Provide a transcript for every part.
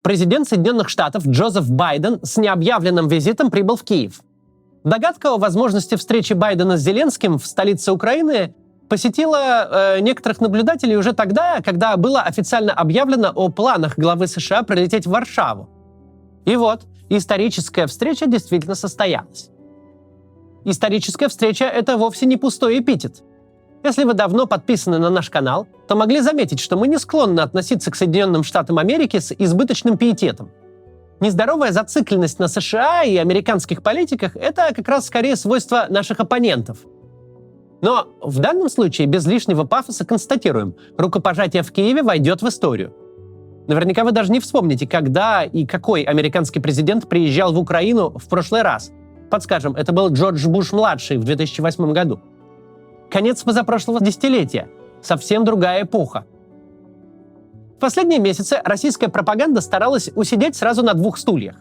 Президент Соединенных Штатов Джозеф Байден с необъявленным визитом прибыл в Киев. Догадка о возможности встречи Байдена с Зеленским в столице Украины посетила некоторых наблюдателей уже тогда, когда было официально объявлено о планах главы США прилететь в Варшаву. И вот, историческая встреча действительно состоялась. Историческая встреча — это вовсе не пустой эпитет. Если вы давно подписаны на наш канал, то могли заметить, что мы не склонны относиться к Соединенным Штатам Америки с избыточным пиететом. Нездоровая зацикленность на США и американских политиках — это как раз скорее свойство наших оппонентов. Но в данном случае без лишнего пафоса констатируем: рукопожатие в Киеве войдет в историю. Наверняка вы даже не вспомните, когда и какой американский президент приезжал в Украину в прошлый раз. Подскажем, это был Джордж Буш-младший в 2008 году. Конец позапрошлого десятилетия. Совсем другая эпоха. В последние месяцы российская пропаганда старалась усидеть сразу на двух стульях.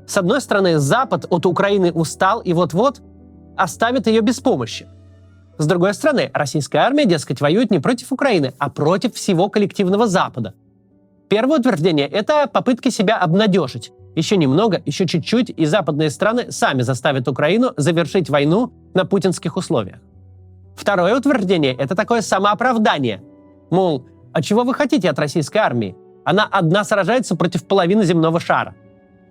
С одной стороны, Запад от Украины устал и вот-вот оставит ее без помощи. С другой стороны, российская армия, дескать, воюет не против Украины, а против всего коллективного Запада. Первое утверждение — это попытки себя обнадежить. Еще немного, еще чуть-чуть, и западные страны сами заставят Украину завершить войну на путинских условиях. Второе утверждение — это такое самооправдание. Мол, а чего вы хотите от российской армии? Она одна сражается против половины земного шара.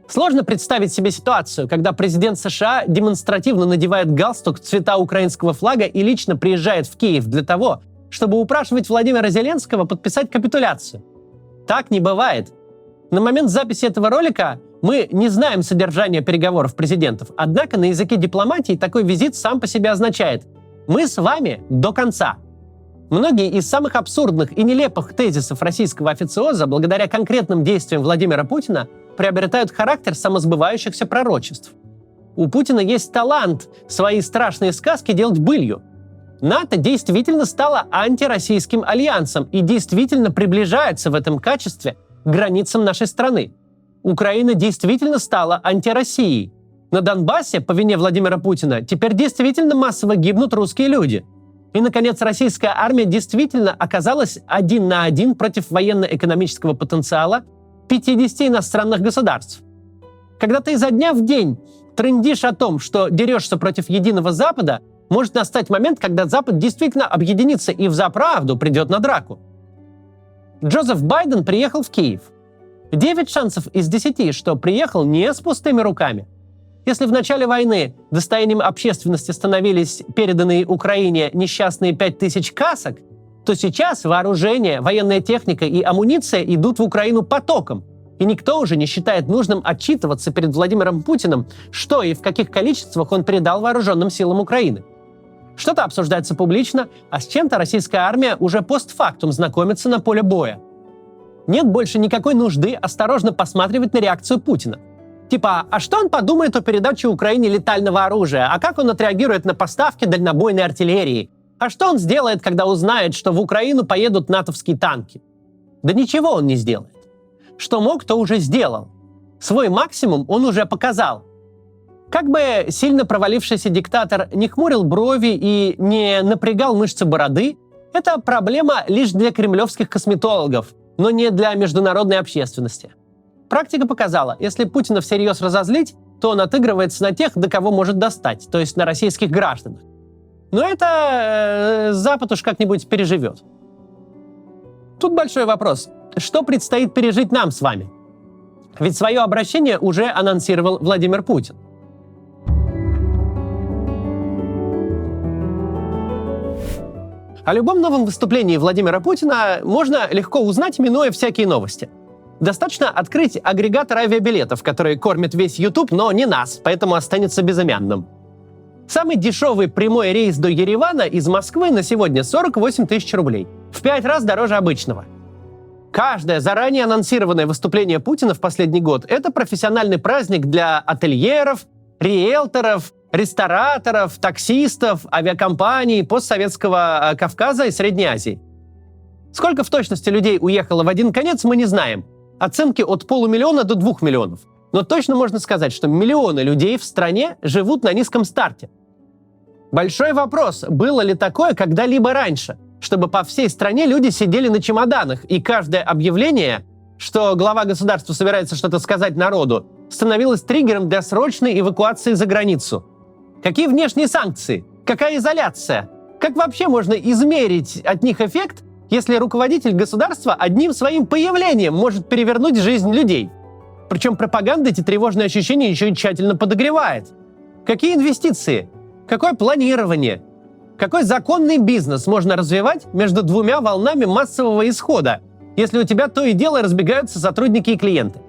Сложно представить себе ситуацию, когда президент США демонстративно надевает галстук цвета украинского флага и лично приезжает в Киев для того, чтобы упрашивать Владимира Зеленского подписать капитуляцию. Так не бывает. На момент записи этого ролика мы не знаем содержания переговоров президентов, однако на языке дипломатии такой визит сам по себе означает: мы с вами до конца. Многие из самых абсурдных и нелепых тезисов российского официоза благодаря конкретным действиям Владимира Путина приобретают характер самосбывающихся пророчеств. У Путина есть талант свои страшные сказки делать былью. НАТО действительно стало антироссийским альянсом и действительно приближается в этом качестве к границам нашей страны. Украина действительно стала антироссией. На Донбассе, по вине Владимира Путина, теперь действительно массово гибнут русские люди. И, наконец, российская армия действительно оказалась один на один против военно-экономического потенциала 50 иностранных государств. Когда ты изо дня в день трындишь о том, что дерешься против единого Запада, может настать момент, когда Запад действительно объединится и взаправду придет на драку. Джозеф Байден приехал в Киев. 9 шансов из 10, что приехал не с пустыми руками. Если в начале войны достоянием общественности становились переданные Украине несчастные 5000 касок, то сейчас вооружение, военная техника и амуниция идут в Украину потоком. И никто уже не считает нужным отчитываться перед Владимиром Путиным, что и в каких количествах он передал вооруженным силам Украины. Что-то обсуждается публично, а с чем-то российская армия уже постфактум знакомится на поле боя. Нет больше никакой нужды осторожно посматривать на реакцию Путина. Типа, а что он подумает о передаче Украине летального оружия? А как он отреагирует на поставки дальнобойной артиллерии? А что он сделает, когда узнает, что в Украину поедут натовские танки? Да ничего он не сделает. Что мог, то уже сделал. Свой максимум он уже показал. Как бы сильно провалившийся диктатор не хмурил брови и не напрягал мышцы бороды, это проблема лишь для кремлевских косметологов, но не для международной общественности. Практика показала, если Путина всерьез разозлить, то он отыгрывается на тех, до кого может достать, то есть на российских гражданах. Но это Запад уж как-нибудь переживет. Тут большой вопрос. Что предстоит пережить нам с вами? Ведь свое обращение уже анонсировал Владимир Путин. О любом новом выступлении Владимира Путина можно легко узнать, минуя всякие новости. Достаточно открыть агрегатор авиабилетов, который кормит весь YouTube, но не нас, поэтому останется безымянным. Самый дешевый прямой рейс до Еревана из Москвы на сегодня 48 тысяч рублей. В 5 раз дороже обычного. Каждое заранее анонсированное выступление Путина в последний год – это профессиональный праздник для ательеров, риэлторов, рестораторов, таксистов, авиакомпаний постсоветского Кавказа и Средней Азии. Сколько в точности людей уехало в один конец, мы не знаем. Оценки от 500 000 до 2 миллионов. Но точно можно сказать, что миллионы людей в стране живут на низком старте. Большой вопрос, было ли такое когда-либо раньше, чтобы по всей стране люди сидели на чемоданах, и каждое объявление что глава государства собирается что-то сказать народу, становилось триггером для срочной эвакуации за границу. Какие внешние санкции? Какая изоляция? Как вообще можно измерить от них эффект, если руководитель государства одним своим появлением может перевернуть жизнь людей? Причем пропаганда эти тревожные ощущения еще и тщательно подогревает. Какие инвестиции? Какое планирование? Какой законный бизнес можно развивать между двумя волнами массового исхода, если у тебя то и дело разбегаются сотрудники и клиенты?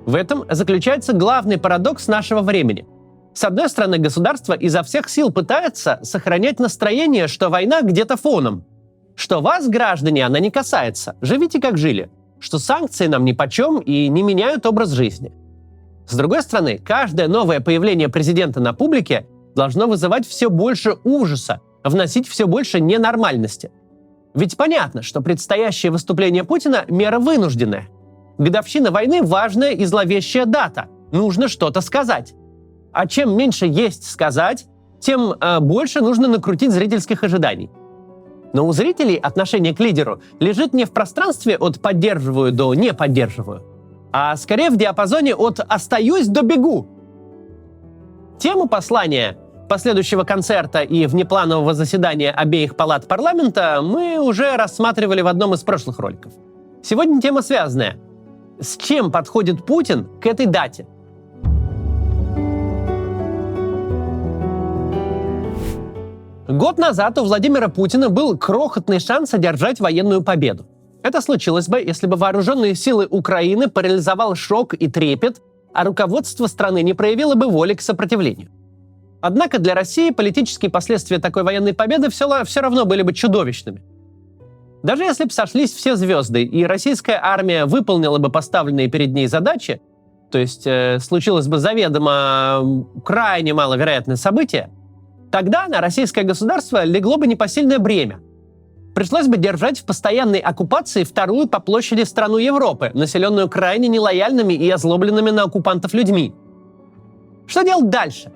В этом заключается главный парадокс нашего времени. С одной стороны, государство изо всех сил пытается сохранять настроение, что война где-то фоном, что вас, граждане, она не касается, живите как жили, что санкции нам нипочем и не меняют образ жизни. С другой стороны, каждое новое появление президента на публике должно вызывать все больше ужаса, вносить все больше ненормальности. Ведь понятно, что предстоящее выступление Путина – мера вынужденная. Годовщина войны – важная и зловещая дата. Нужно что-то сказать. А чем меньше есть сказать, тем больше нужно накрутить зрительских ожиданий. Но у зрителей отношение к лидеру лежит не в пространстве от «поддерживаю» до «не поддерживаю», а скорее в диапазоне от «остаюсь» до «бегу». Тему послания, последующего концерта и внепланового заседания обеих палат парламента мы уже рассматривали в одном из прошлых роликов. Сегодня тема связанная. С чем подходит Путин к этой дате? Год назад у Владимира Путина был крохотный шанс одержать военную победу. Это случилось бы, если бы вооруженные силы Украины парализовал шок и трепет, а руководство страны не проявило бы воли к сопротивлению. Однако для России политические последствия такой военной победы все равно были бы чудовищными. Даже если бы сошлись все звезды, и российская армия выполнила бы поставленные перед ней задачи, то есть случилось бы заведомо крайне маловероятное событие, тогда на российское государство легло бы непосильное бремя. Пришлось бы держать в постоянной оккупации вторую по площади страну Европы, населенную крайне нелояльными и озлобленными на оккупантов людьми. Что делать дальше?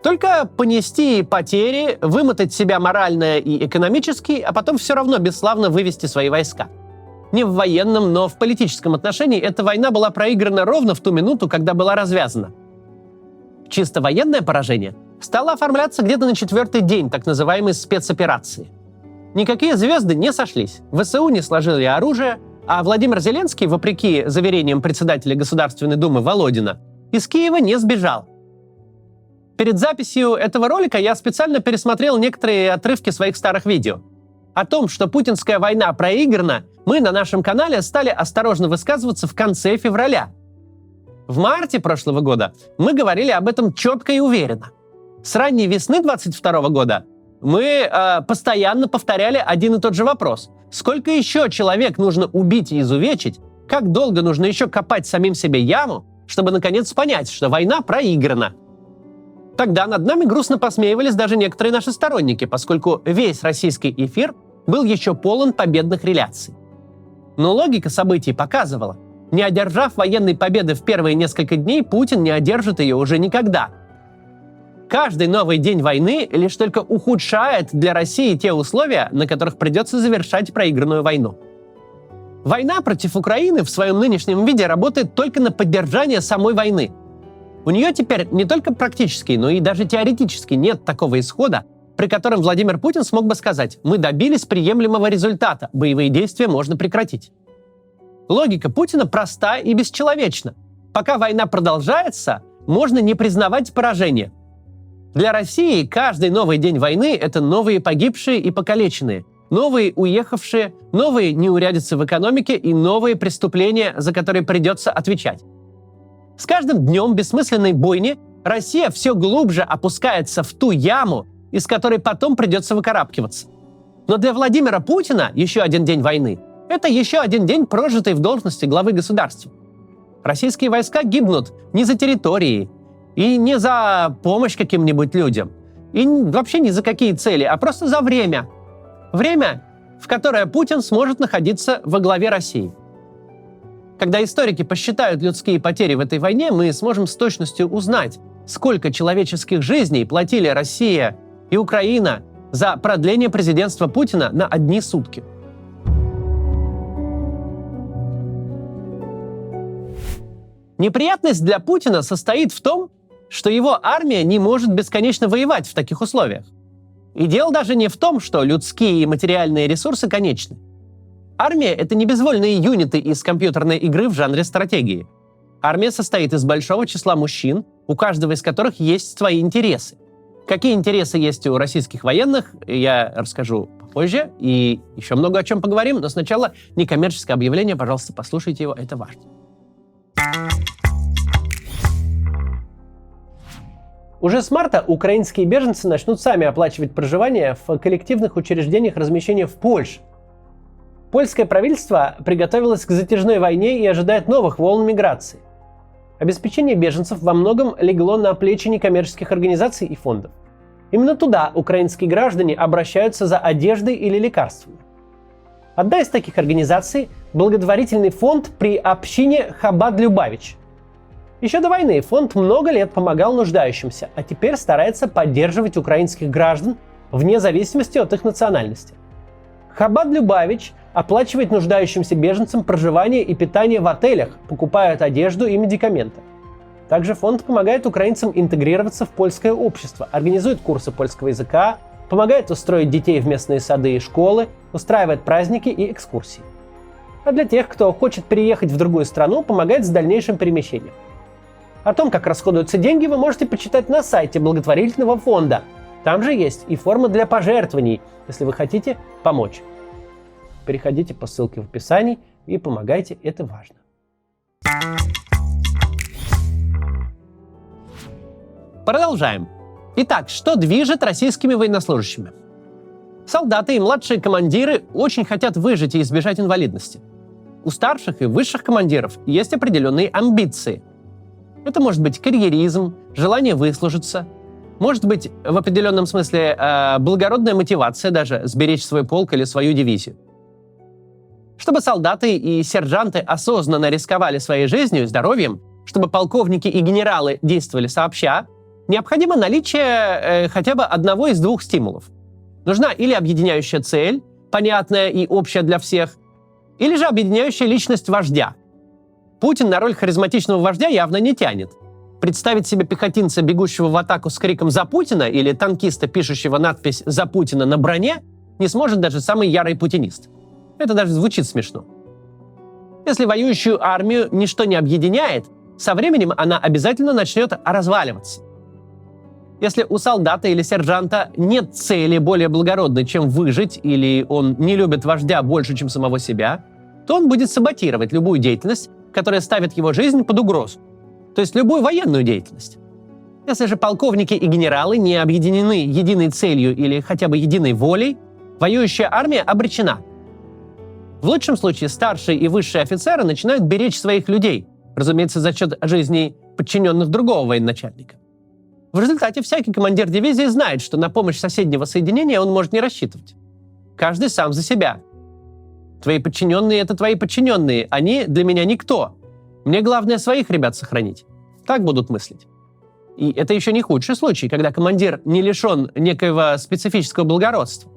Только понести потери, вымотать себя морально и экономически, а потом все равно бесславно вывести свои войска. Не в военном, но в политическом отношении эта война была проиграна ровно в ту минуту, когда была развязана. Чисто военное поражение стало оформляться где-то на 4-й день так называемой спецоперации. Никакие звезды не сошлись, ВСУ не сложили оружие, а Владимир Зеленский, вопреки заверениям председателя Государственной Думы Володина, из Киева не сбежал. Перед записью этого ролика я специально пересмотрел некоторые отрывки своих старых видео. О том, что путинская война проиграна, мы на нашем канале стали осторожно высказываться в конце февраля. В марте прошлого года мы говорили об этом четко и уверенно. С ранней весны 2022 года мы постоянно повторяли один и тот же вопрос. Сколько еще человек нужно убить и изувечить? Как долго нужно еще копать самим себе яму, чтобы наконец понять, что война проиграна? Тогда над нами грустно посмеивались даже некоторые наши сторонники, поскольку весь российский эфир был еще полон победных реляций. Но логика событий показывала, не одержав военной победы в первые несколько дней, Путин не одержит ее уже никогда. Каждый новый день войны лишь только ухудшает для России те условия, на которых придется завершать проигранную войну. Война против Украины в своем нынешнем виде работает только на поддержание самой войны. У нее теперь не только практически, но и даже теоретически нет такого исхода, при котором Владимир Путин смог бы сказать: «Мы добились приемлемого результата, боевые действия можно прекратить». Логика Путина проста и бесчеловечна. Пока война продолжается, можно не признавать поражение. Для России каждый новый день войны – это новые погибшие и покалеченные, новые уехавшие, новые неурядицы в экономике и новые преступления, за которые придется отвечать. С каждым днем бессмысленной бойни Россия все глубже опускается в ту яму, из которой потом придется выкарабкиваться. Но для Владимира Путина еще один день войны – это еще один день, прожитый в должности главы государства. Российские войска гибнут не за территории и не за помощь каким-нибудь людям, и вообще ни за какие цели, а просто за время. Время, в которое Путин сможет находиться во главе России. Когда историки посчитают людские потери в этой войне, мы сможем с точностью узнать, сколько человеческих жизней платили Россия и Украина за продление президентства Путина на одни сутки. Неприятность для Путина состоит в том, что его армия не может бесконечно воевать в таких условиях. И дело даже не в том, что людские и материальные ресурсы конечны. Армия — это не безвольные юниты из компьютерной игры в жанре стратегии. Армия состоит из большого числа мужчин, у каждого из которых есть свои интересы. Какие интересы есть у российских военных, я расскажу попозже, и еще много о чем поговорим, но сначала некоммерческое объявление, пожалуйста, послушайте его, это важно. Уже с марта украинские беженцы начнут сами оплачивать проживание в коллективных учреждениях размещения в Польше. Польское правительство приготовилось к затяжной войне и ожидает новых волн миграции. Обеспечение беженцев во многом легло на плечи некоммерческих организаций и фондов. Именно туда украинские граждане обращаются за одеждой или лекарствами. Одна из таких организаций – благотворительный фонд при общине Хабад-Любавич. Еще до войны фонд много лет помогал нуждающимся, а теперь старается поддерживать украинских граждан вне зависимости от их национальности. Хабад-Любавич оплачивает нуждающимся беженцам проживание и питание в отелях, покупает одежду и медикаменты. Также фонд помогает украинцам интегрироваться в польское общество, организует курсы польского языка, помогает устроить детей в местные сады и школы, устраивает праздники и экскурсии. А для тех, кто хочет переехать в другую страну, помогает с дальнейшим перемещением. О том, как расходуются деньги, вы можете почитать на сайте благотворительного фонда. Там же есть и форма для пожертвований, если вы хотите помочь. Переходите по ссылке в описании и помогайте, это важно. Продолжаем. Итак, что движет российскими военнослужащими? Солдаты и младшие командиры очень хотят выжить и избежать инвалидности. У старших и высших командиров есть определенные амбиции. Это может быть карьеризм, желание выслужиться, может быть в определенном смысле благородная мотивация даже сберечь свой полк или свою дивизию. Чтобы солдаты и сержанты осознанно рисковали своей жизнью и здоровьем, чтобы полковники и генералы действовали сообща, необходимо наличие хотя бы одного из двух стимулов. Нужна или объединяющая цель, понятная и общая для всех, или же объединяющая личность вождя. Путин на роль харизматичного вождя явно не тянет. Представить себе пехотинца, бегущего в атаку с криком «За Путина» или танкиста, пишущего надпись «За Путина» на броне, не сможет даже самый ярый путинист. Это даже звучит смешно. Если воюющую армию ничто не объединяет, со временем она обязательно начнет разваливаться. Если у солдата или сержанта нет цели более благородной, чем выжить, или он не любит вождя больше, чем самого себя, то он будет саботировать любую деятельность, которая ставит его жизнь под угрозу. То есть любую военную деятельность. Если же полковники и генералы не объединены единой целью или хотя бы единой волей, воюющая армия обречена. В лучшем случае старшие и высшие офицеры начинают беречь своих людей, разумеется, за счет жизней подчиненных другого военачальника. В результате всякий командир дивизии знает, что на помощь соседнего соединения он может не рассчитывать. Каждый сам за себя. Твои подчиненные — это твои подчиненные, они для меня никто. Мне главное своих ребят сохранить. Так будут мыслить. И это еще не худший случай, когда командир не лишен некоего специфического благородства.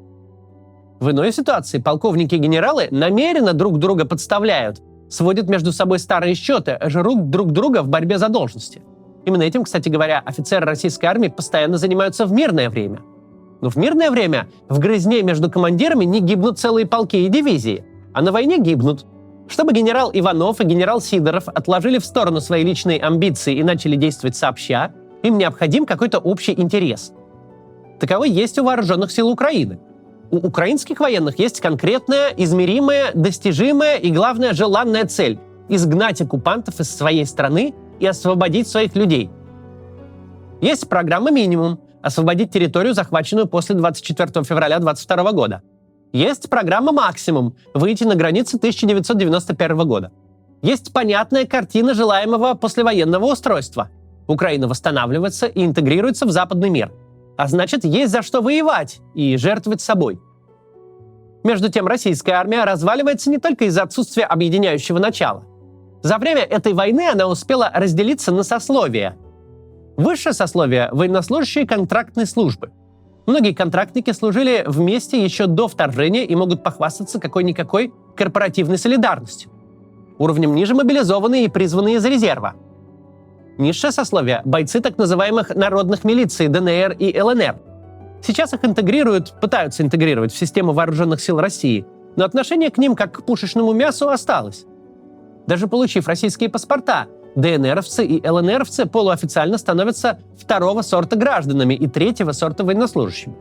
В иной ситуации полковники и генералы намеренно друг друга подставляют, сводят между собой старые счеты, жрут друг друга в борьбе за должности. Именно этим, кстати говоря, офицеры российской армии постоянно занимаются в мирное время. Но в мирное время в грызне между командирами не гибнут целые полки и дивизии, а на войне гибнут. Чтобы генерал Иванов и генерал Сидоров отложили в сторону свои личные амбиции и начали действовать сообща, им необходим какой-то общий интерес. Таковой есть у вооруженных сил Украины. У украинских военных есть конкретная, измеримая, достижимая и, главное, желанная цель – изгнать оккупантов из своей страны и освободить своих людей. Есть программа «Минимум» – освободить территорию, захваченную после 24 февраля 2022 года. Есть программа «Максимум» – выйти на границы 1991 года. Есть понятная картина желаемого послевоенного устройства. Украина восстанавливается и интегрируется в западный мир. А значит, есть за что воевать и жертвовать собой. Между тем, российская армия разваливается не только из-за отсутствия объединяющего начала. За время этой войны она успела разделиться на сословия. Высшее сословие – военнослужащие контрактной службы. Многие контрактники служили вместе еще до вторжения и могут похвастаться какой-никакой корпоративной солидарностью. Уровнем ниже мобилизованные и призванные из резерва. Низшее сословие – бойцы так называемых народных милиций ДНР и ЛНР. Сейчас их пытаются интегрировать в систему вооруженных сил России, но отношение к ним как к пушечному мясу осталось. Даже получив российские паспорта, ДНРовцы и ЛНРовцы полуофициально становятся второго сорта гражданами и третьего сорта военнослужащими.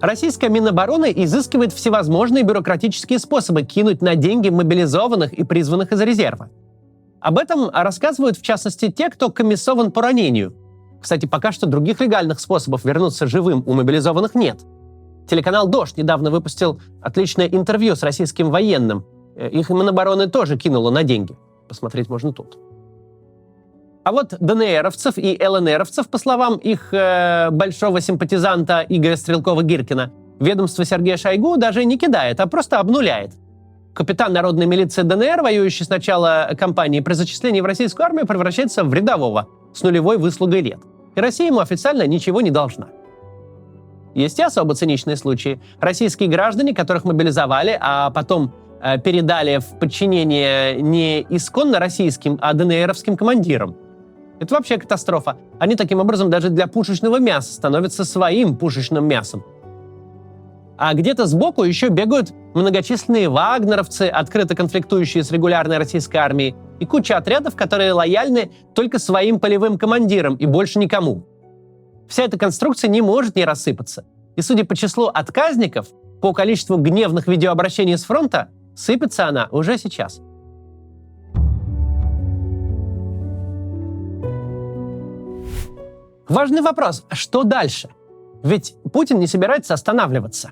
Российская Минобороны изыскивает всевозможные бюрократические способы кинуть на деньги мобилизованных и призванных из резерва. Об этом рассказывают, в частности, те, кто комиссован по ранению. Кстати, пока что других легальных способов вернуться живым у мобилизованных нет. Телеканал «Дождь» недавно выпустил отличное интервью с российским военным. Их Минобороны тоже кинуло на деньги. Посмотреть можно тут. А вот ДНРовцев и ЛНРовцев, по словам их большого симпатизанта Игоря Стрелкова-Гиркина, ведомство Сергея Шойгу даже не кидает, а просто обнуляет. Капитан народной милиции ДНР, воюющий с начала кампании при зачислении в российскую армию, превращается в рядового с нулевой выслугой лет. И Россия ему официально ничего не должна. Есть и особо циничные случаи. Российские граждане, которых мобилизовали, а потом передали в подчинение не исконно российским, а ДНРовским командирам. Это вообще катастрофа. Они таким образом даже для пушечного мяса становятся своим пушечным мясом. А где-то сбоку еще бегают многочисленные вагнеровцы, открыто конфликтующие с регулярной российской армией, и куча отрядов, которые лояльны только своим полевым командирам и больше никому. Вся эта конструкция не может не рассыпаться. И судя по числу отказников, по количеству гневных видеообращений с фронта, сыпется она уже сейчас. Важный вопрос, что дальше? Ведь Путин не собирается останавливаться.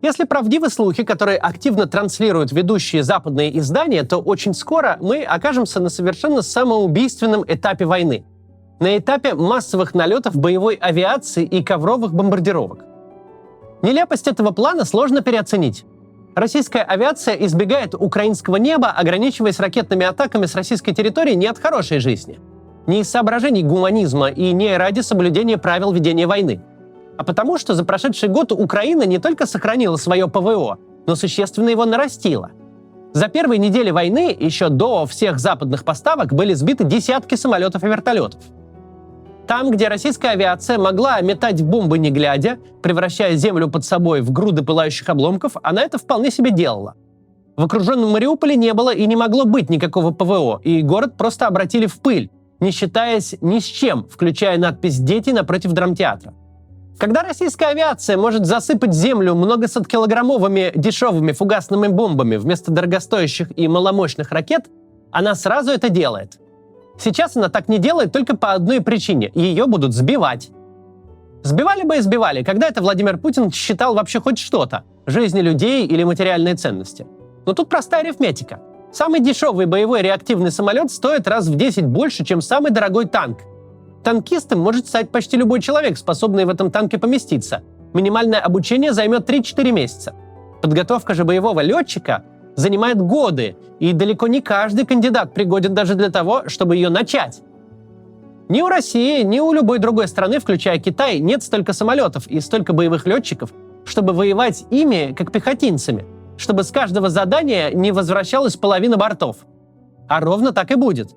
Если правдивы слухи, которые активно транслируют ведущие западные издания, то очень скоро мы окажемся на совершенно самоубийственном этапе войны. На этапе массовых налетов боевой авиации и ковровых бомбардировок. Нелепость этого плана сложно переоценить. Российская авиация избегает украинского неба, ограничиваясь ракетными атаками с российской территории не от хорошей жизни. Не из соображений гуманизма и не ради соблюдения правил ведения войны. А потому, что за прошедший год Украина не только сохранила свое ПВО, но существенно его нарастила. За первые недели войны, еще до всех западных поставок, были сбиты десятки самолетов и вертолетов. Там, где российская авиация могла метать бомбы не глядя, превращая землю под собой в груды пылающих обломков, она это вполне себе делала. В окруженном Мариуполе не было и не могло быть никакого ПВО, и город просто обратили в пыль, не считаясь ни с чем, включая надпись «Дети» напротив драмтеатра. Когда российская авиация может засыпать землю многосоткилограммовыми дешевыми фугасными бомбами вместо дорогостоящих и маломощных ракет, она сразу это делает. Сейчас она так не делает только по одной причине – ее будут сбивать. Сбивали бы и сбивали, когда это Владимир Путин считал вообще хоть что-то – жизни людей или материальные ценности. Но тут простая арифметика. Самый дешевый боевой реактивный самолет стоит раз в 10 больше, чем самый дорогой танк. Танкистом может стать почти любой человек, способный в этом танке поместиться. Минимальное обучение займет 3-4 месяца. Подготовка же боевого летчика занимает годы, и далеко не каждый кандидат пригоден даже для того, чтобы ее начать. Ни у России, ни у любой другой страны, включая Китай, нет столько самолетов и столько боевых летчиков, чтобы воевать ими, как пехотинцами, чтобы с каждого задания не возвращалась половина бортов. А ровно так и будет.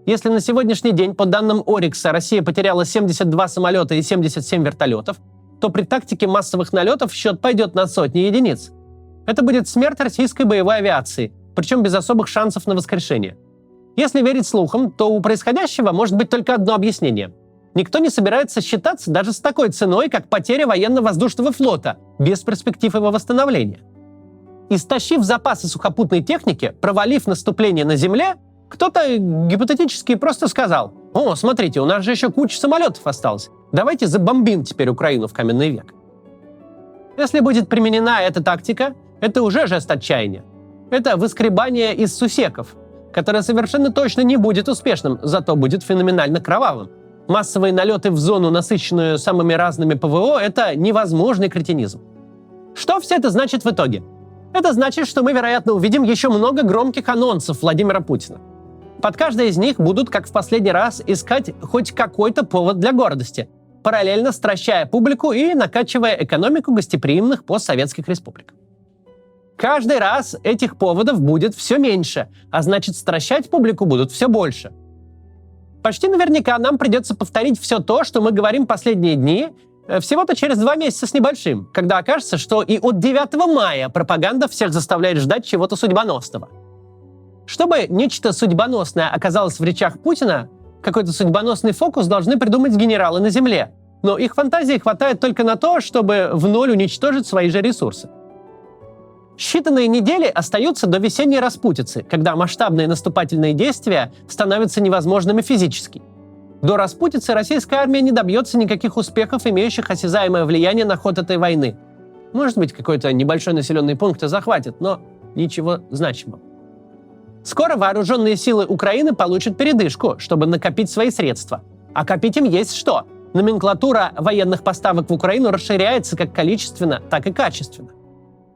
Если на сегодняшний день, по данным Орикса, Россия потеряла 72 самолета и 77 вертолетов, то при тактике массовых налетов счет пойдет на сотни единиц. Это будет смерть российской боевой авиации, причем без особых шансов на воскрешение. Если верить слухам, то у происходящего может быть только одно объяснение. Никто не собирается считаться даже с такой ценой, как потеря военно-воздушного флота, без перспектив его восстановления. Истощив запасы сухопутной техники, провалив наступление на земле, кто-то гипотетически просто сказал: «О, смотрите, у нас же еще куча самолетов осталось. Давайте забомбим теперь Украину в каменный век». Если будет применена эта тактика, это уже жест отчаяния. Это выскребание из сусеков, которое совершенно точно не будет успешным, зато будет феноменально кровавым. Массовые налеты в зону, насыщенную самыми разными ПВО, это невозможный кретинизм. Что все это значит в итоге? Это значит, что мы, вероятно, увидим еще много громких анонсов Владимира Путина. Под каждой из них будут, как в последний раз, искать хоть какой-то повод для гордости, параллельно стращая публику и накачивая экономику гостеприимных постсоветских республик. Каждый раз этих поводов будет все меньше, а значит, стращать публику будут все больше. Почти наверняка нам придется повторить все то, что мы говорим последние дни, всего-то через 2 месяца с небольшим, когда окажется, что и от 9 мая пропаганда всех заставляет ждать чего-то судьбоносного. Чтобы нечто судьбоносное оказалось в речах Путина, какой-то судьбоносный фокус должны придумать генералы на земле. Но их фантазии хватает только на то, чтобы в ноль уничтожить свои же ресурсы. Считанные недели остаются до весенней распутицы, когда масштабные наступательные действия становятся невозможными физически. До распутицы российская армия не добьется никаких успехов, имеющих осязаемое влияние на ход этой войны. Может быть, какой-то небольшой населенный пункт и захватит, но ничего значимого. Скоро вооруженные силы Украины получат передышку, чтобы накопить свои средства. А копить им есть что? Номенклатура военных поставок в Украину расширяется как количественно, так и качественно.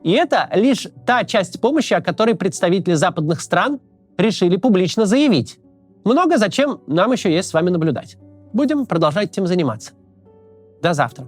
И это лишь та часть помощи, о которой представители западных стран решили публично заявить. Много зачем нам еще есть с вами наблюдать. Будем продолжать этим заниматься. До завтра.